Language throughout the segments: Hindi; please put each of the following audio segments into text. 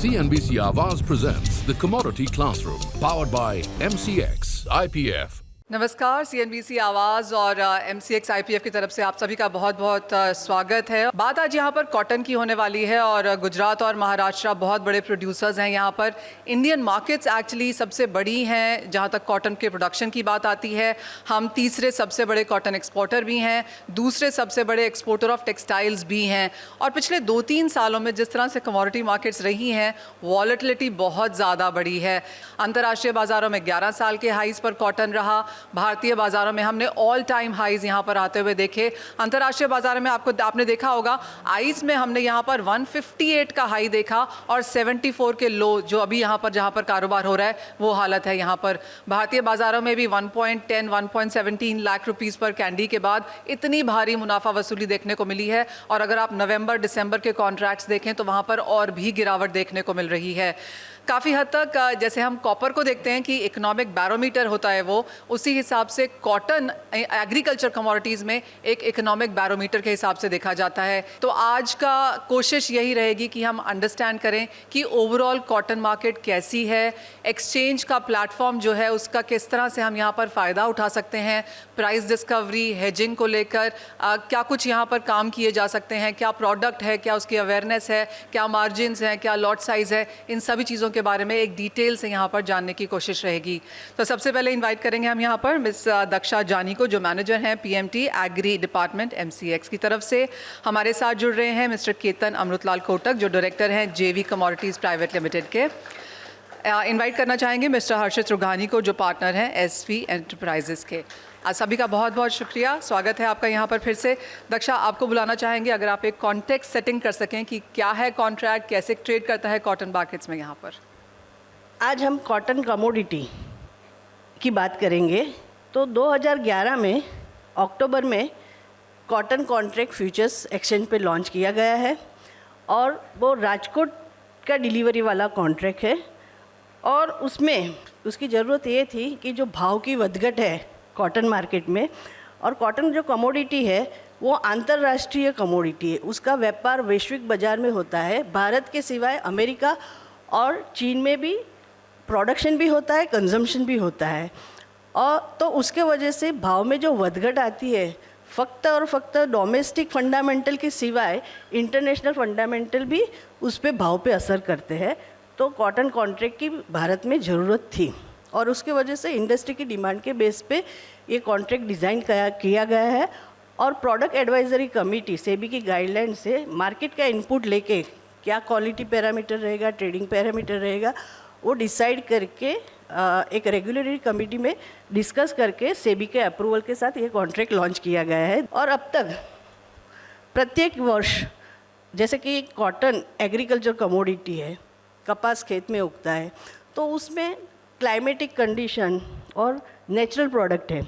CNBC Awaaz presents the Commodity Classroom, powered by MCX IPF. नमस्कार, CNBC आवाज़ और MCX IPF की तरफ से आप सभी का बहुत बहुत स्वागत है। बात आज यहाँ पर कॉटन की होने वाली है और गुजरात और महाराष्ट्र बहुत बड़े प्रोड्यूसर्स हैं यहाँ पर। इंडियन मार्केट्स एक्चुअली सबसे बड़ी हैं जहाँ तक कॉटन के प्रोडक्शन की बात आती है। हम तीसरे सबसे बड़े कॉटन एक्सपोर्टर भी हैं, दूसरे सबसे बड़े एक्सपोर्टर ऑफ टेक्सटाइल्स भी हैं। और पिछले 2-3 सालों में जिस तरह से कमोडिटी मार्केट्स रही हैं, वॉलेटिलिटी बहुत ज़्यादा बढ़ी है। अंतर्राष्ट्रीय बाज़ारों में 11 साल के हाईज़ पर कॉटन रहा। भारतीय बाजारों में हमने ऑल टाइम हाईज यहां पर आते हुए देखे। अंतर्राष्ट्रीय बाजार में आपने देखा होगा, आइस में हमने यहां पर 158 का हाई देखा और 74 के लो जो अभी यहां पर जहां पर कारोबार हो रहा है वो हालत है यहां पर। भारतीय बाजारों में भी 1.10 1.17 लाख रुपीस पर कैंडी के बाद इतनी भारी मुनाफा वसूली देखने को मिली है। और अगर आप नवंबर दिसंबर के कॉन्ट्रैक्ट्स देखें तो वहां पर और भी गिरावट देखने को मिल रही है। काफ़ी हद तक जैसे हम कॉपर को देखते हैं कि इकोनॉमिक बैरोमीटर होता है वो, उसी हिसाब से कॉटन एग्रीकल्चर कमोडिटीज़ में एक इकोनॉमिक बैरोमीटर के हिसाब से देखा जाता है। तो आज का कोशिश यही रहेगी कि हम अंडरस्टैंड करें कि ओवरऑल कॉटन मार्केट कैसी है, एक्सचेंज का प्लेटफॉर्म जो है उसका किस तरह से हम यहाँ पर फ़ायदा उठा सकते हैं, प्राइस डिस्कवरी, हेजिंग को लेकर क्या कुछ यहाँ पर काम किए जा सकते हैं, क्या प्रोडक्ट है, क्या उसकी अवेयरनेस है, क्या मार्जिन्स हैं, क्या लॉट साइज़ है, इन सभी चीज़ों के बारे में एक डिटेल से यहाँ पर जानने की कोशिश रहेगी। तो सबसे पहले इनवाइट करेंगे हम यहाँ पर मिस दक्षा जानी को, जो मैनेजर हैं पीएमटी एग्री डिपार्टमेंट MCX की तरफ से। हमारे साथ जुड़ रहे हैं मिस्टर केतन अमृतलाल कोटक, जो डायरेक्टर हैं JV कमोडिटीज़ प्राइवेट लिमिटेड के। इनवाइट करना चाहेंगे मिस्टर हर्षित रुघानी को, जो पार्टनर हैं SV एंटरप्राइजेस के। आज सभी का बहुत बहुत शुक्रिया, स्वागत है आपका यहाँ पर फिर से। दक्षा, आपको बुलाना चाहेंगे अगर आप एक कॉन्टेक्स्ट सेटिंग कर सकें कि क्या है कॉन्ट्रैक्ट, कैसे ट्रेड करता है कॉटन मार्केट्स में यहाँ पर। आज हम कॉटन कमोडिटी की बात करेंगे। तो 2011 में अक्टूबर में कॉटन कॉन्ट्रैक्ट फ्यूचर्स एक्सचेंज पे लॉन्च किया गया है और वो राजकोट का डिलीवरी वाला कॉन्ट्रैक्ट है। और उसमें उसकी ज़रूरत ये थी कि जो भाव की वधघट है कॉटन मार्केट में, और कॉटन जो कमोडिटी है वो अंतर्राष्ट्रीय कमोडिटी है, उसका व्यापार वैश्विक बाज़ार में होता है। भारत के सिवाय अमेरिका और चीन में भी प्रोडक्शन भी होता है, कंजम्पशन भी होता है। और तो उसके वजह से भाव में जो वधघट आती है, फ़क्त और फ़क्त डोमेस्टिक फंडामेंटल के सिवाय इंटरनेशनल फंडामेंटल भी उस पर भाव पे असर करते हैं। तो कॉटन कॉन्ट्रैक्ट की भारत में ज़रूरत थी और उसके वजह से इंडस्ट्री की डिमांड के बेस पे ये कॉन्ट्रैक्ट डिज़ाइन किया गया है। और प्रोडक्ट एडवाइजरी कमेटी सेबी की गाइडलाइन से मार्केट का इनपुट लेके क्या क्वालिटी पैरामीटर रहेगा, ट्रेडिंग पैरामीटर रहेगा, वो डिसाइड करके एक रेगुलेटरी कमेटी में डिस्कस करके सेबी के अप्रूवल के साथ ये कॉन्ट्रैक्ट लॉन्च किया गया है। और अब तक प्रत्येक वर्ष, जैसे कि कॉटन एग्रीकल्चर कमोडिटी है, कपास खेत में उगता है, तो उसमें क्लाइमेटिक कंडीशन और नेचुरल प्रोडक्ट है,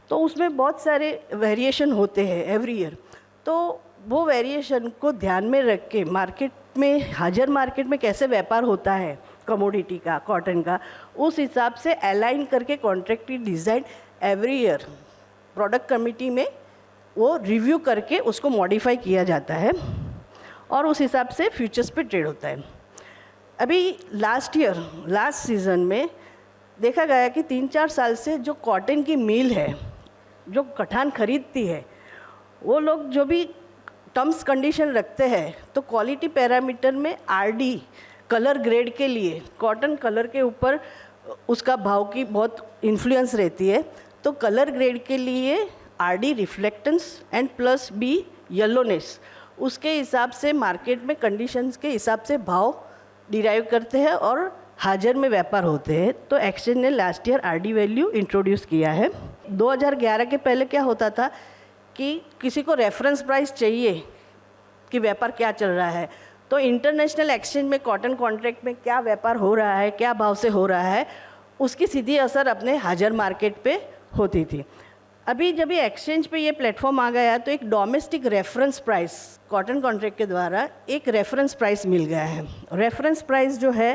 तो उसमें बहुत सारे वेरिएशन होते हैं एवरी ईयर। तो वो वेरिएशन को ध्यान में रख के मार्केट में, हाजिर मार्केट में कैसे व्यापार होता है कमोडिटी का, कॉटन का, उस हिसाब से अलाइन करके कॉन्ट्रैक्ट की design every year product committee में वो रिव्यू करके उसको मॉडिफाई किया जाता है और उस हिसाब से फ्यूचर्स पे ट्रेड होता है। अभी लास्ट सीज़न में देखा गया कि 3-4 साल से जो कॉटन की मिल है, जो कठान खरीदती है, वो लोग जो भी टर्म्स कंडीशन रखते हैं, तो क्वालिटी पैरामीटर में RD कलर ग्रेड के लिए कॉटन कलर के ऊपर उसका भाव की बहुत इन्फ्लुएंस रहती है। तो कलर ग्रेड के लिए RD reflectance and plus B yellowness, उसके हिसाब से मार्केट में कंडीशंस के हिसाब से भाव डिराइव करते हैं और हाजिर में व्यापार होते हैं। तो एक्सचेंज ने last year RD value introduce किया है। 2011 के पहले क्या होता था कि किसी को रेफरेंस प्राइस चाहिए कि व्यापार क्या चल रहा है, तो इंटरनेशनल एक्सचेंज में कॉटन कॉन्ट्रैक्ट में क्या व्यापार हो रहा है, क्या भाव से हो रहा है, उसकी सीधी असर अपने हाजिर मार्केट पे होती थी। अभी जब ये एक्सचेंज पे ये प्लेटफॉर्म आ गया तो एक domestic reference price cotton contract के द्वारा एक रेफरेंस प्राइस मिल गया है। रेफरेंस प्राइस जो है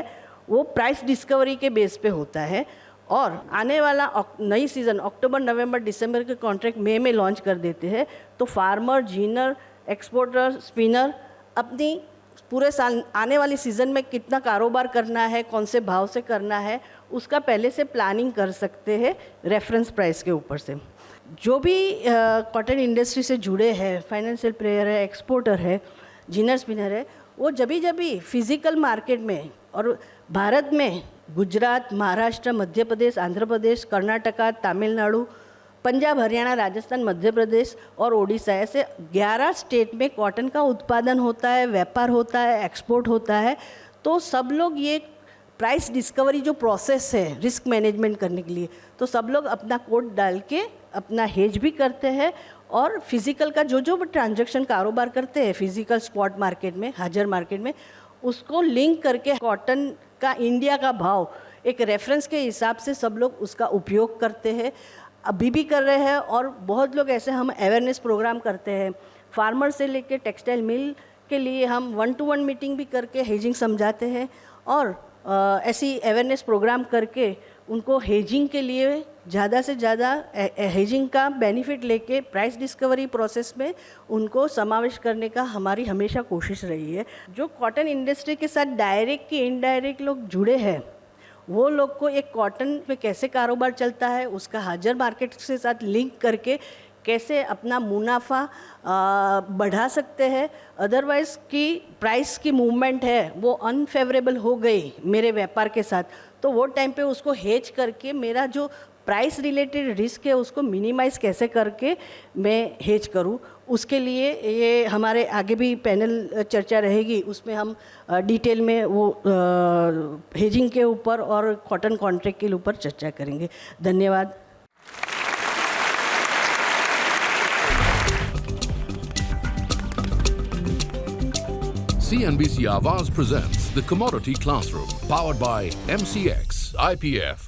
वो प्राइस डिस्कवरी के बेस पे होता है और आने वाला नई सीज़न अक्टूबर, नवंबर, दिसंबर के कॉन्ट्रैक्ट मई में लॉन्च कर देते हैं। तो फार्मर, जीनर, एक्सपोर्टर, स्पिनर अपनी पूरे साल आने वाली सीज़न में कितना कारोबार करना है, कौन से भाव से करना है, उसका पहले से प्लानिंग कर सकते हैं रेफरेंस प्राइस के ऊपर से। जो भी कॉटन इंडस्ट्री से जुड़े हैं, फाइनेंशियल प्लेयर है, एक्सपोर्टर है, जिनर स्पिनर है, वो जभी फिज़िकल मार्केट में और भारत में गुजरात, महाराष्ट्र, मध्य प्रदेश, आंध्र प्रदेश, कर्नाटका, तमिलनाडु, पंजाब, हरियाणा, राजस्थान, मध्य प्रदेश और ओडिशा, ऐसे 11 स्टेट में कॉटन का उत्पादन होता है, व्यापार होता है, एक्सपोर्ट होता है। तो सब लोग ये प्राइस डिस्कवरी जो प्रोसेस है रिस्क मैनेजमेंट करने के लिए, तो सब लोग अपना कोड डाल के अपना हेज भी करते हैं और फिज़िकल का जो भी ट्रांजैक्शन कारोबार करते हैं फिज़िकल स्पॉट मार्केट में, हाजिर मार्केट में, उसको लिंक करके कॉटन का इंडिया का भाव एक रेफरेंस के हिसाब से सब लोग उसका उपयोग करते हैं, अभी भी कर रहे हैं। और बहुत लोग ऐसे हम अवेयरनेस प्रोग्राम करते हैं, फार्मर से लेके टेक्सटाइल मिल के लिए हम 1-to-1 मीटिंग भी करके हेजिंग समझाते हैं और ऐसी अवेयरनेस प्रोग्राम करके उनको हेजिंग के लिए ज़्यादा से ज़्यादा हेजिंग का बेनिफिट लेके प्राइस डिस्कवरी प्रोसेस में उनको समावेश करने का हमारी हमेशा कोशिश रही है। जो कॉटन इंडस्ट्री के साथ डायरेक्ट कि इनडायरेक्ट लोग जुड़े हैं, वो लोग को एक कॉटन पे कैसे कारोबार चलता है उसका हाजिर मार्केट के साथ लिंक करके कैसे अपना मुनाफा बढ़ा सकते हैं। अदरवाइज़ की प्राइस की मूवमेंट है वो अनफेवरेबल हो गई मेरे व्यापार के साथ, तो वो टाइम पे उसको हेज करके मेरा जो प्राइस रिलेटेड रिस्क है उसको मिनिमाइज़ कैसे करके मैं हेज करूं, उसके लिए ये हमारे आगे भी पैनल चर्चा रहेगी। उसमें हम डिटेल में वो हेजिंग के ऊपर और कॉटन कॉन्ट्रैक्ट के ऊपर चर्चा करेंगे। धन्यवाद। CNBC Awaaz presents the Commodity Classroom, powered by MCX IPF.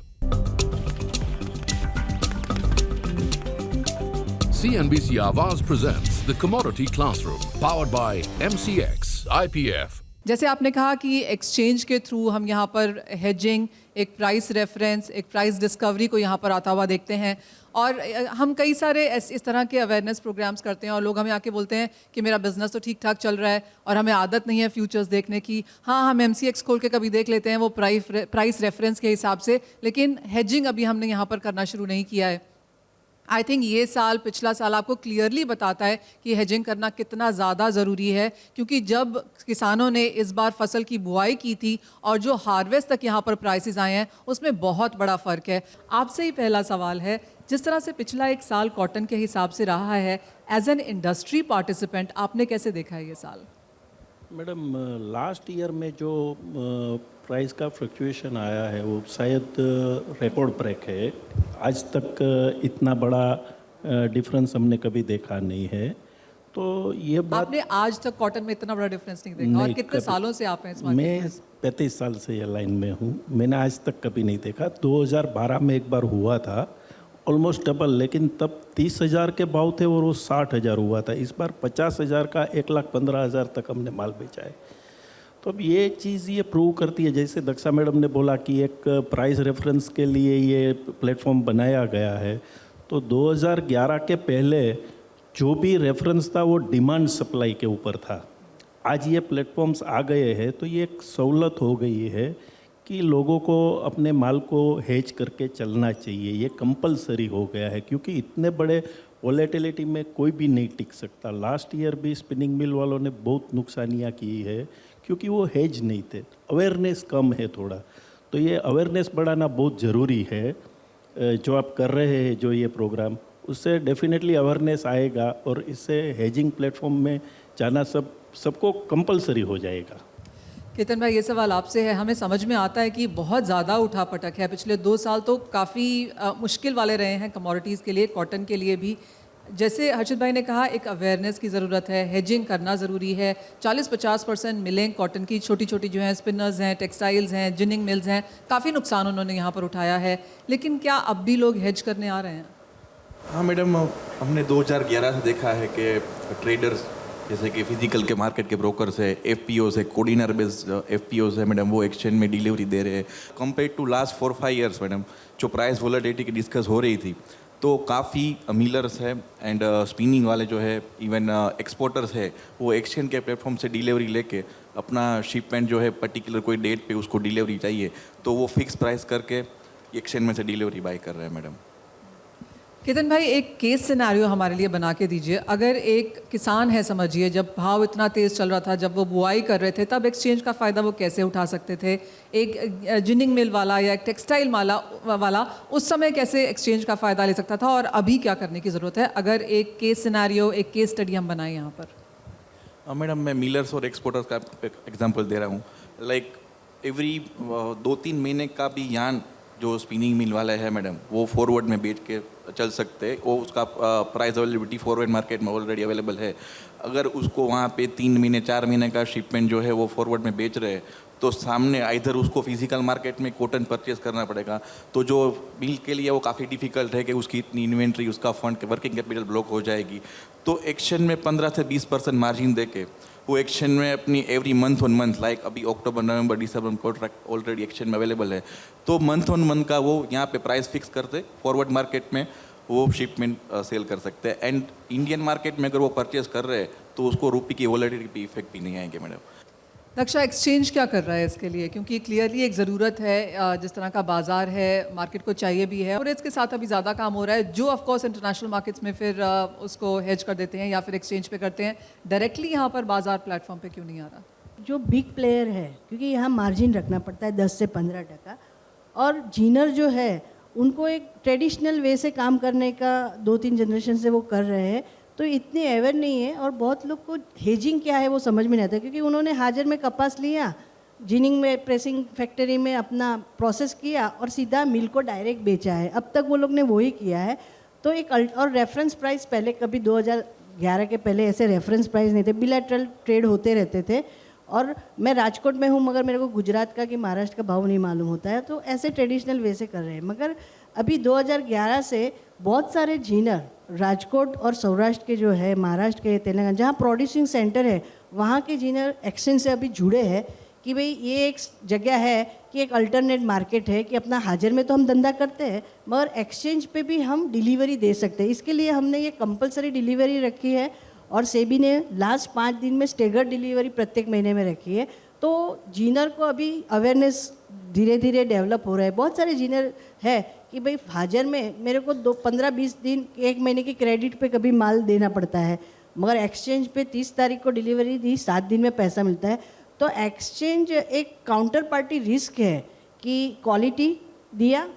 CNBC Awaaz presents the Commodity Classroom, powered by MCX IPF. जैसे आपने कहा कि एक्सचेंज के थ्रू हम यहाँ पर हेजिंग, एक प्राइस रेफरेंस, एक प्राइस डिस्कवरी को यहाँ पर आता हुआ देखते हैं और हम कई सारे इस तरह के अवेयरनेस प्रोग्राम्स करते हैं और लोग हमें आके बोलते हैं कि मेरा बिजनेस तो ठीक ठाक चल रहा है और हमें आदत नहीं है फ्यूचर्स देखने की। हाँ, हम MCX खोल के कभी देख लेते हैं वो प्राइस रेफरेंस के हिसाब से, लेकिन हेजिंग अभी हमने यहाँ पर करना शुरू नहीं किया है। आई थिंक ये साल, पिछला साल आपको क्लियरली बताता है कि हेजिंग करना कितना ज़्यादा ज़रूरी है, क्योंकि जब किसानों ने इस बार फसल की बुआई की थी और जो हार्वेस्ट तक यहाँ पर प्राइसेस आए हैं उसमें बहुत बड़ा फ़र्क है। आपसे ही पहला सवाल है, जिस तरह से पिछला एक साल कॉटन के हिसाब से रहा है, एज एन इंडस्ट्री पार्टिसिपेंट आपने कैसे देखा है ये साल? मैडम, लास्ट ईयर में जो प्राइस का फ्लक्चुएशन आया है वो शायद रिकॉर्ड ब्रेक है। आज तक इतना बड़ा डिफरेंस हमने कभी देखा नहीं है। तो ये बात आपने आज तक कॉटन में इतना बड़ा डिफरेंस नहीं देखा? और कितने सालों से आप हैं इस मार्केट में? मैं 35 साल से ये लाइन में हूँ, मैंने आज तक कभी नहीं देखा। 2012 में एक बार हुआ था ऑलमोस्ट डबल, लेकिन तब 30,000 के भाव थे और वो 60,000 हुआ था। इस बार 50,000 का 1,15,000 तक हमने माल बेचा है। तो अब ये चीज़ ये प्रूव करती है, जैसे दक्षा मैडम ने बोला कि एक प्राइस रेफरेंस के लिए ये प्लेटफॉर्म बनाया गया है। तो 2011 के पहले जो भी रेफरेंस था वो डिमांड सप्लाई के ऊपर था। आज ये प्लेटफॉर्म्स आ गए हैं तो ये एक सहूलत हो गई है कि लोगों को अपने माल को हेज करके चलना चाहिए। ये कंपलसरी हो गया है क्योंकि इतने बड़े वॉलेटिलिटी में कोई भी नहीं टिक सकता। लास्ट ईयर भी स्पिनिंग मिल वालों ने बहुत नुकसानियाँ की है क्योंकि वो हेज नहीं थे, अवेयरनेस कम है थोड़ा। तो ये अवेयरनेस बढ़ाना बहुत ज़रूरी है। जो आप कर रहे हैं जो ये प्रोग्राम, उससे डेफिनेटली अवेयरनेस आएगा और इससे हेजिंग प्लेटफॉर्म में जाना सबको कंपलसरी हो जाएगा। केतन भाई, ये सवाल आपसे है। हमें समझ में आता है कि बहुत ज़्यादा उठापटक है, पिछले 2 साल तो काफ़ी मुश्किल वाले रहे हैं कमोडिटीज़ के लिए, कॉटन के लिए भी। जैसे हर्षित भाई ने कहा, एक अवेयरनेस की ज़रूरत है, हेजिंग करना ज़रूरी है। 40-50% मिलें कॉटन की, छोटी छोटी जो हैं स्पिनर्स हैं, टेक्सटाइल्स हैं, जिनिंग मिल्स हैं, काफ़ी नुकसान उन्होंने यहाँ पर उठाया है। लेकिन क्या अब भी लोग हेज करने आ रहे हैं? हाँ मैडम, हमने 2011 से देखा है कि ट्रेडर्स जैसे कि फिजिकल के मार्केट के ब्रोकर्स है, FPOs है, कोडिनर बेस्ड FPOs है मैडम, वो एक्सचेंज में डिलीवरी दे रहे हैं। Compare to last 4-5 years madam, जो प्राइस वॉलेटिलिटी की डिस्कस हो रही थी, तो काफ़ी मिलर्स है एंड स्पिनिंग वाले जो है, इवन एक्सपोर्टर्स है, वो एक्सचेंज के प्लेटफॉर्म से डिलीवरी लेके अपना शिपमेंट जो है पर्टिकुलर कोई डेट पे उसको डिलीवरी चाहिए तो वो फिक्स प्राइस करके एक्सचेंज में से डिलीवरी बाय कर रहे हैं मैडम। केतन भाई, एक केस सिनेरियो हमारे लिए बना के दीजिए। अगर एक किसान है, समझिए जब भाव इतना तेज़ चल रहा था, जब वो बुआई कर रहे थे, तब एक्सचेंज का फ़ायदा वो कैसे उठा सकते थे? एक जिनिंग मिल वाला या एक टेक्सटाइल वाला उस समय कैसे एक्सचेंज का फ़ायदा ले सकता था, और अभी क्या करने की ज़रूरत है? अगर एक केस सिनेरियो, एक केस स्टडी हम बनाएं यहाँ पर। मैडम मैं मिलर्स और एक्सपोर्टर्स का एग्जांपल दे रहा हूँ। लाइक एवरी 2-3 महीने का भी यान जो स्पिनिंग मिल वाला है मैडम, वो फॉरवर्ड में बेच के चल सकते हैं। वो उसका प्राइस अवेलेबिलिटी फॉरवर्ड मार्केट में ऑलरेडी अवेलेबल है। अगर उसको वहाँ पे 3 महीने 4 महीने का शिपमेंट जो है वो फॉरवर्ड में बेच रहे हैं तो सामने इधर उसको फिजिकल मार्केट में कॉटन परचेज करना पड़ेगा, तो जो मिल के लिए वो काफ़ी डिफिकल्ट है कि उसकी इतनी इन्वेंट्री, उसका फंड, वर्किंग कैपिटल ब्लॉक हो जाएगी। तो एक्शन में 15 से 20% मार्जिन देके वो एक्शन में अपनी every month on month, like अभी अक्टूबर नवंबर दिसंबर कॉन्ट्रैक्ट ऑलरेडी एक्शन में अवेलेबल है, तो मंथ ऑन मंथ का वो यहाँ पे प्राइस फिक्स करते फॉरवर्ड मार्केट में वो शिपमेंट सेल कर सकते हैं। एंड इंडियन मार्केट में अगर वो परचेज कर रहे हैं तो उसको रुपये की वॉलेटिलिटी इफेक्ट भी नहीं आएंगे मैडम। दक्षा, एक्सचेंज क्या कर रहा है इसके लिए? क्योंकि क्लियरली एक ज़रूरत है, जिस तरह का बाज़ार है, मार्केट को चाहिए भी है, और इसके साथ अभी ज़्यादा काम हो रहा है, जो ऑफ कोर्स इंटरनेशनल मार्केट्स में फिर उसको हेज कर देते हैं या फिर एक्सचेंज पे करते हैं। डायरेक्टली यहाँ पर बाज़ार प्लेटफॉर्म पे क्यों नहीं आ रहा? जो बिग प्लेयर है, क्योंकि यहाँ मार्जिन रखना पड़ता है 10 से 15%, और जीनर जो है उनको एक ट्रेडिशनल वे से काम करने का 2-3 जनरेशन से वो कर रहे हैं, तो इतने अवेयर नहीं है। और बहुत लोग को हेजिंग क्या है वो समझ में नहीं आता, क्योंकि उन्होंने हाजिर में कपास लिया, जिनिंग में प्रेसिंग फैक्ट्री में अपना प्रोसेस किया और सीधा मिल को डायरेक्ट बेचा है। अब तक वो लोग ने वही किया है। तो एक और रेफरेंस प्राइस, पहले कभी 2011 के पहले ऐसे रेफरेंस प्राइस नहीं थे, बिलैटरल ट्रेड होते रहते थे। और मैं राजकोट में हूँ, मगर मेरे को गुजरात का कि महाराष्ट्र का भाव नहीं मालूम होता है, तो ऐसे ट्रेडिशनल वे से कर रहे हैं। मगर अभी 2011 से बहुत सारे जीनर राजकोट और सौराष्ट्र के जो है, महाराष्ट्र के, तेलंगाना, जहाँ प्रोड्यूसिंग सेंटर है, वहाँ के जीनर एक्सचेंज से अभी जुड़े हैं कि भाई ये एक जगह है कि एक अल्टरनेट मार्केट है कि अपना हाजिर में तो हम धंधा करते हैं, मगर एक्सचेंज पे भी हम डिलीवरी दे सकते हैं। इसके लिए हमने ये कंपलसरी डिलीवरी रखी है, और सेबी ने लास्ट 5 दिन में स्टेगर डिलीवरी प्रत्येक महीने में रखी है। तो जीनर को अभी अवेयरनेस धीरे धीरे डेवलप हो रहा है। बहुत सारे जीनर है कि भाई हाजिर में मेरे को 15-20 दिन, 1 महीने की क्रेडिट पे कभी माल देना पड़ता है, मगर एक्सचेंज पे 30 तारीख को डिलीवरी दी, 7 दिन में पैसा मिलता है। तो एक्सचेंज एक काउंटर पार्टी रिस्क है कि क्वालिटी दिया,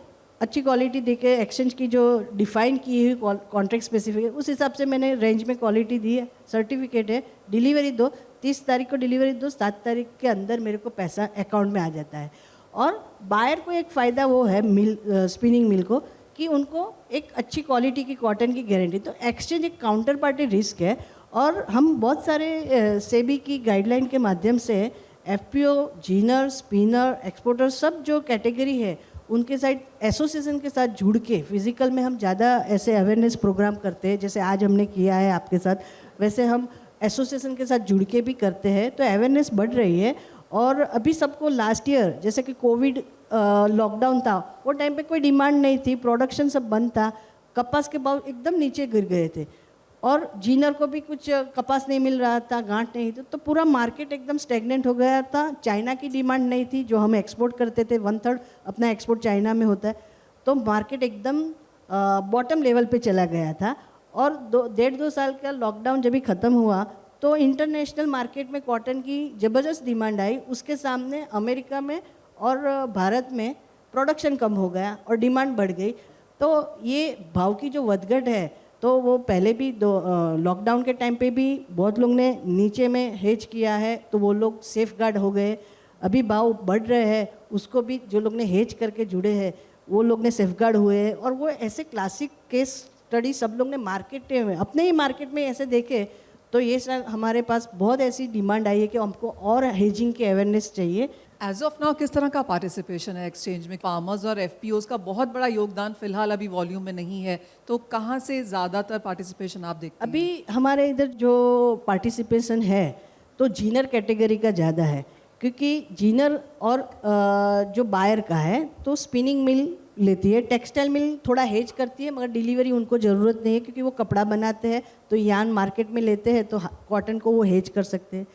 अच्छी क्वालिटी देके एक्सचेंज की जो डिफाइन की हुई कॉन्ट्रैक्ट स्पेसिफिक है उस हिसाब से मैंने रेंज में क्वालिटी दी है, सर्टिफिकेट है, डिलीवरी दो, 30 तारीख को डिलीवरी दो, 7 तारीख के अंदर मेरे को पैसा अकाउंट में आ जाता है। और बायर को एक फ़ायदा वो है स्पिनिंग मिल को कि उनको एक अच्छी क्वालिटी की कॉटन की गारंटी। तो एक्सचेंज एक काउंटर पार्टी रिस्क है, और हम बहुत सारे सेबी की गाइडलाइन के माध्यम से एफपीओ, जीनर, स्पिनर, एक्सपोर्टर, सब जो कैटेगरी है उनके साथ एसोसिएशन के साथ जुड़ के फिज़िकल में हम ज़्यादा ऐसे अवेयरनेस प्रोग्राम करते हैं, जैसे आज हमने किया है आपके साथ, वैसे हम एसोसिएशन के साथ जुड़ के भी करते हैं। तो अवेयरनेस बढ़ रही है। और अभी सबको लास्ट ईयर जैसे कि कोविड लॉकडाउन था, वो टाइम पे कोई डिमांड नहीं थी, प्रोडक्शन सब बंद था, कपास के भाव एकदम नीचे गिर गए थे, और जीनर को भी कुछ कपास नहीं मिल रहा था, गांठ नहीं थी, तो पूरा मार्केट एकदम स्टेगनेंट हो गया था। चाइना की डिमांड नहीं थी, जो हम एक्सपोर्ट करते थे, 1/3 अपना एक्सपोर्ट चाइना में होता है, तो मार्केट एकदम बॉटम लेवल पे चला गया था। और 1.5-2 साल का लॉकडाउन जब भी ख़त्म हुआ तो इंटरनेशनल मार्केट में कॉटन की ज़बरदस्त डिमांड आई, उसके सामने अमेरिका में और भारत में प्रोडक्शन कम हो गया और डिमांड बढ़ गई। तो ये भाव की जो वधघट है, तो वो पहले भी लॉकडाउन के टाइम पे भी बहुत लोग ने नीचे में हेज किया है, तो वो लोग सेफ गार्ड हो गए। अभी भाव बढ़ रहे हैं, उसको भी जो लोग ने हेज करके जुड़े हैं वो लोग ने सेफ गार्ड हुए हैं। और वो ऐसे क्लासिक केस स्टडी सब लोग ने मार्केट में, अपने ही मार्केट में ऐसे देखे, तो ये सर हमारे पास बहुत ऐसी डिमांड आई है कि हमको और हेजिंग की अवेयरनेस चाहिए। एज ऑफ नाउ किस तरह का पार्टिसिपेशन है एक्सचेंज में? फार्मर्स और एफपीओज का बहुत बड़ा योगदान फिलहाल अभी वॉल्यूम में नहीं है, तो कहाँ से ज़्यादातर पार्टिसिपेशन आप देखते हैं? अभी हमारे इधर जो पार्टिसिपेशन है तो जीनर कैटेगरी का ज़्यादा है, क्योंकि जीनर और जो बायर का है, तो स्पिनिंग मिल लेती है। टेक्सटाइल मिल थोड़ा हेज करती है, मगर डिलीवरी उनको ज़रूरत नहीं है, क्योंकि वो कपड़ा बनाते हैं तो यान मार्केट में लेते हैं तो कॉटन को वो हेज कर सकते हैं।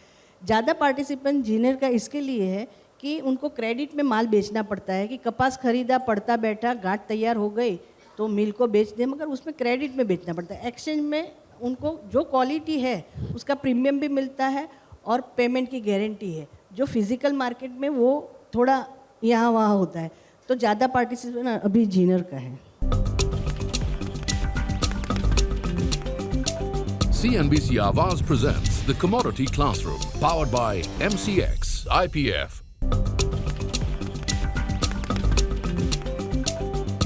ज़्यादा पार्टिसिपेंट जीनर का इसके लिए है कि उनको क्रेडिट में माल बेचना पड़ता है, कि कपास खरीदा, पड़ता बैठा, गांठ तैयार हो गई तो मिल को बेच दे, मगर उसमें क्रेडिट में बेचना पड़ता है। एक्सचेंज में उनको जो क्वालिटी है उसका प्रीमियम भी मिलता है और पेमेंट की गारंटी है, जो फिजिकल मार्केट में वो थोड़ा यहाँ वहाँ होता है। तो ज़्यादा पार्टिसिपेंट अभी जीनर का है। CNBC Awaaz presents the Commodity Classroom, powered by MCX IPF.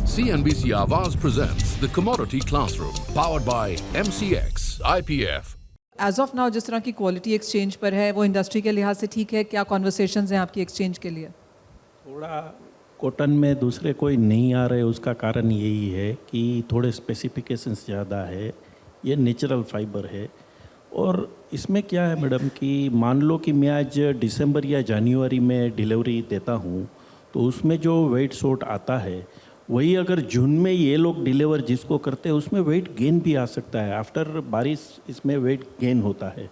CNBC Awaaz presents the Commodity Classroom, powered by MCX IPF. As of now जिस तरह की क्वालिटी एक्सचेंज पर है वो इंडस्ट्री के लिहाज से ठीक है? क्या कॉन्वर्सेशंस हैं आपकी एक्सचेंज के लिए? थोड़ा कॉटन में दूसरे कोई नहीं आ रहे, उसका कारण यही है कि थोड़े स्पेसिफिकेशंस ज़्यादा है, ये नेचुरल फाइबर है। और इसमें क्या है मैडम कि मान लो कि मैं आज दिसंबर या जनवरी में डिलीवरी देता हूँ, तो उसमें जो वेट शॉर्ट आता है वही अगर जून में ये लोग डिलीवर जिसको करते हैं उसमें वेट गेन भी आ सकता है। आफ्टर बारिश इसमें वेट गेन होता है।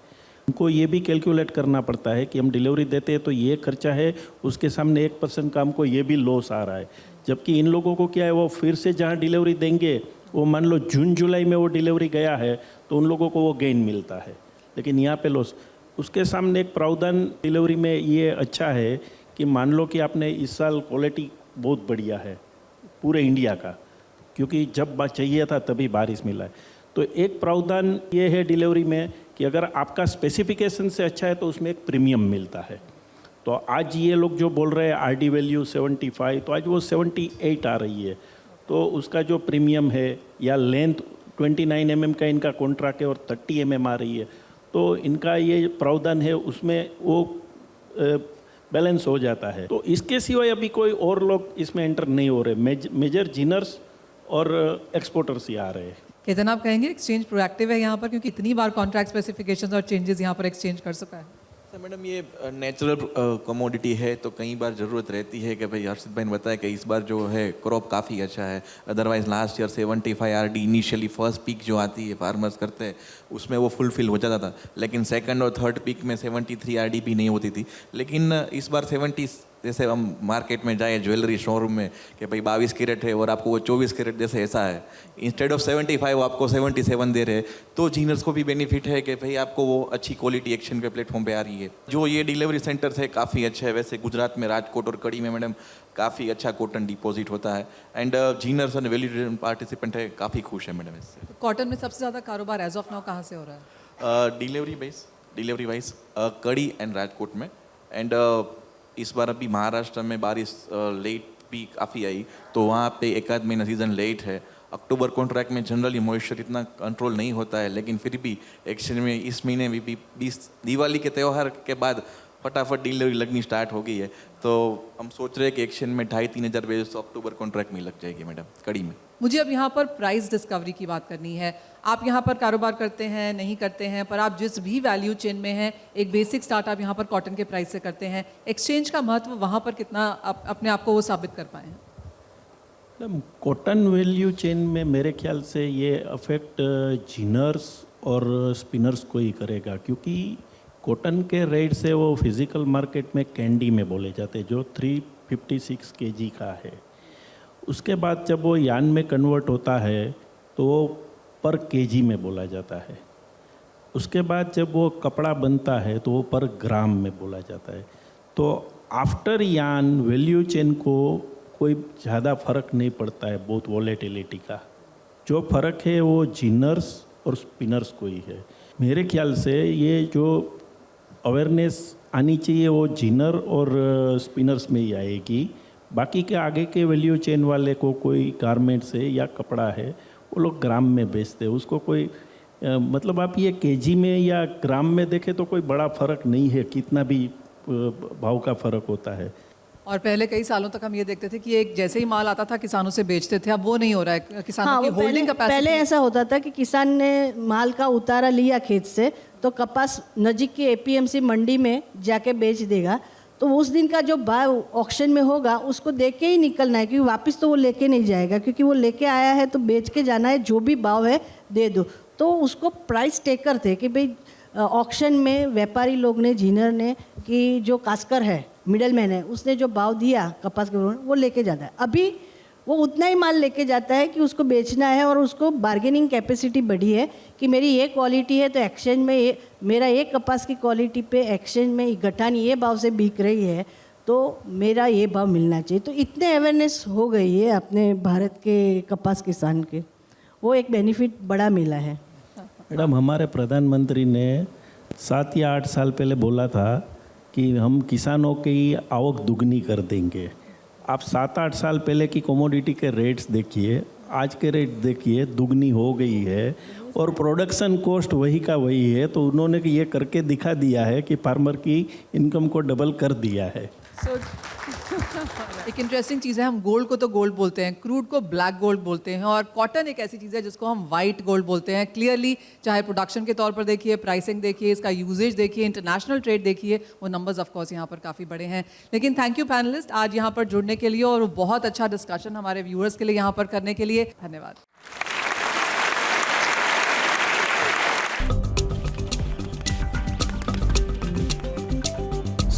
उनको ये भी कैलकुलेट करना पड़ता है कि हम डिलीवरी देते हैं तो ये खर्चा है, उसके सामने 1% का हमको ये भी लॉस आ रहा है। जबकि इन लोगों को क्या है, वो फिर से जहाँ डिलीवरी देंगे, वो मान लो जून जुलाई में वो डिलीवरी गया है तो उन लोगों को वो गेन मिलता है, लेकिन यहाँ पे लॉस। उसके सामने एक प्रावधान डिलीवरी में ये अच्छा है कि मान लो कि आपने इस साल क्वालिटी बहुत बढ़िया है पूरे इंडिया का, क्योंकि जब चाहिए था तभी बारिश मिला है, तो एक प्रावधान ये है डिलीवरी में कि अगर आपका स्पेसिफिकेशन से अच्छा है तो उसमें एक प्रीमियम मिलता है। तो आज ये लोग जो बोल रहे हैं आरडी वैल्यू 75, तो आज वो 78 आ रही है। तो उसका जो प्रीमियम है, या लेंथ 29 mm का इनका कॉन्ट्रैक्ट है और 30 mm आ रही है, तो इनका ये प्रावधान है उसमें वो बैलेंस हो जाता है। तो इसके सिवाय अभी कोई और लोग इसमें एंटर नहीं हो रहे। मेजर जीनर्स और एक्सपोर्टर्स ही आ रहे हैं। केतन, आप कहेंगे एक्सचेंज प्रोएक्टिव है यहाँ पर, क्योंकि इतनी बार कॉन्ट्रैक्ट स्पेसिफिकेशंस और चेंजेस यहाँ पर एक्सचेंज कर चुका है? सर मैडम, ये नेचुरल कमोडिटी है तो कई बार ज़रूरत रहती है कि भाई हर्षित भाई ने बताया कि इस बार जो है क्रॉप काफ़ी अच्छा है। Otherwise last year 75 RD initially first peak जो आती है फार्मर्स करते हैं उसमें वो फुलफिल हो जाता था, लेकिन सेकंड और थर्ड पीक में 73 RD भी नहीं होती थी। लेकिन इस बार 70, जैसे हम मार्केट में जाए ज्वेलरी शोरूम में कि भाई 22 कैरेट है और आपको वो 24 कैरेट जैसे ऐसा है, इंस्टेड ऑफ 75 वो आपको 77 दे रहे, तो जीनर्स को भी बेनिफिट है कि भाई आपको वो अच्छी क्वालिटी एक्शन के प्लेटफॉर्म पे आ रही है। जो ये डिलीवरी सेंटर्स है काफ़ी अच्छा है। वैसे गुजरात में राजकोट और कड़ी में मैडम काफ़ी अच्छा कॉटन डिपॉजिट होता है, एंड जीनर्स और वैल्यू पार्टिसिपेंट है काफ़ी खुश है मैडम इससे। कॉटन में सबसे ज़्यादा कारोबार एज ऑफ नाउ कहाँ से हो रहा है? डिलीवरी वाइज कड़ी एंड राजकोट में। एंड इस बार अभी महाराष्ट्र में बारिश लेट भी काफ़ी आई, तो वहाँ पे एक आध महीना सीज़न लेट है। अक्टूबर कॉन्ट्रैक्ट में जनरली मॉइस्चर इतना कंट्रोल नहीं होता है, लेकिन फिर भी एक्शन में इस महीने भी 20 दिवाली के त्यौहार के बाद फटाफट डिलीवरी लगनी स्टार्ट हो गई है। तो हम सोच रहे हैं कि एक्शन में 2,500-3,000 हज़ार बेस अक्टूबर कॉन्ट्रैक्ट में लग जाएगी मैडम कड़ी में। मुझे अब यहाँ पर प्राइस डिस्कवरी की बात करनी है। आप यहाँ पर कारोबार करते हैं, नहीं करते हैं, पर आप जिस भी वैल्यू चेन में हैं, एक बेसिक स्टार्ट आप यहाँ पर कॉटन के प्राइस से करते हैं। एक्सचेंज का महत्व वहाँ पर कितना अपने आप को वो साबित कर पाए हैं? कॉटन वैल्यू चेन में मेरे ख्याल से ये अफेक्ट जीनर्स और स्पिनर्स को ही करेगा, क्योंकि कॉटन के रेट से वो फिज़िकल मार्केट में कैंडी में बोले जाते हैं जो 356 kg का है। उसके बाद जब वो यान में कन्वर्ट होता है तो वो पर केजी में बोला जाता है। उसके बाद जब वो कपड़ा बनता है तो वो पर ग्राम में बोला जाता है। तो आफ्टर यान वैल्यू चेन को कोई ज़्यादा फ़र्क नहीं पड़ता है बहुत वॉलेटिलिटी का। जो फ़र्क है वो जीनर्स और स्पिनर्स को ही है। मेरे ख्याल से ये जो अवेयरनेस आनी चाहिए वो जीनर और स्पिनर्स में ही आएगी। बाकी के आगे के वैल्यू चेन वाले को कोई गारमेंट्स है या कपड़ा है वो लोग ग्राम में बेचते हैं, उसको कोई मतलब आप ये केजी में या ग्राम में देखें तो कोई बड़ा फ़र्क नहीं है, कितना भी भाव का फ़र्क होता है। और पहले कई सालों तक हम ये देखते थे कि एक जैसे ही माल आता था किसानों से बेचते थे, अब वो नहीं हो रहा है। किसानों की होल्डिंग कैपेसिटी, पहले ऐसा होता था कि किसान ने माल का उतारा लिया खेत से तो कपास नज़दीक की APMC मंडी में जाके बेच देगा, तो उस दिन का जो भाव ऑक्शन में होगा उसको देख के ही निकलना है, क्योंकि वापस तो वो लेके नहीं जाएगा, क्योंकि वो लेके आया है तो बेच के जाना है, जो भी भाव है दे दो। तो उसको प्राइस टेकर थे कि भाई ऑक्शन में व्यापारी लोग ने, जीनर ने, कि जो कास्कर है, मिडल मैन है, उसने जो भाव दिया कपास के वो लेके जाता है। अभी वो उतना ही माल लेके जाता है कि उसको बेचना है, और उसको बार्गेनिंग कैपेसिटी बढ़ी है कि मेरी ये क्वालिटी है तो एक्सचेंज में मेरा एक कपास की क्वालिटी पे एक्सचेंज में गठान ये भाव से बिक रही है तो मेरा ये भाव मिलना चाहिए। तो इतने अवेयरनेस हो गई है अपने भारत के कपास किसान के, वो एक बेनिफिट बड़ा मिला है। मैडम, हमारे प्रधानमंत्री ने 7 या 8 साल पहले बोला था कि हम किसानों की आवक दुगनी कर देंगे। आप 7-8 साल पहले की कमोडिटी के रेट्स देखिए, आज के रेट देखिए, दुगनी हो गई है, और प्रोडक्शन कॉस्ट वही का वही है। तो उन्होंने ये करके दिखा दिया है कि फार्मर की इनकम को डबल कर दिया है। So, एक इंटरेस्टिंग चीज़ है, हम गोल्ड को तो गोल्ड बोलते हैं, क्रूड को ब्लैक गोल्ड बोलते हैं, और कॉटन एक ऐसी चीज़ है जिसको हम वाइट गोल्ड बोलते हैं। क्लियरली चाहे प्रोडक्शन के तौर पर देखिए, प्राइसिंग देखिए, इसका यूजेज देखिए, इंटरनेशनल ट्रेड देखिए, वो नंबर्स ऑफ कोर्स यहाँ पर काफ़ी बड़े हैं। लेकिन थैंक यू पैनलिस्ट आज यहाँ पर जुड़ने के लिए, और बहुत अच्छा डिस्कशन हमारे व्यूअर्स के लिए यहाँ पर करने के लिए धन्यवाद।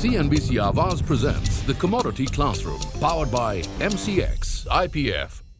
CNBC Awaaz presents the Commodity Classroom, powered by MCX, IPF,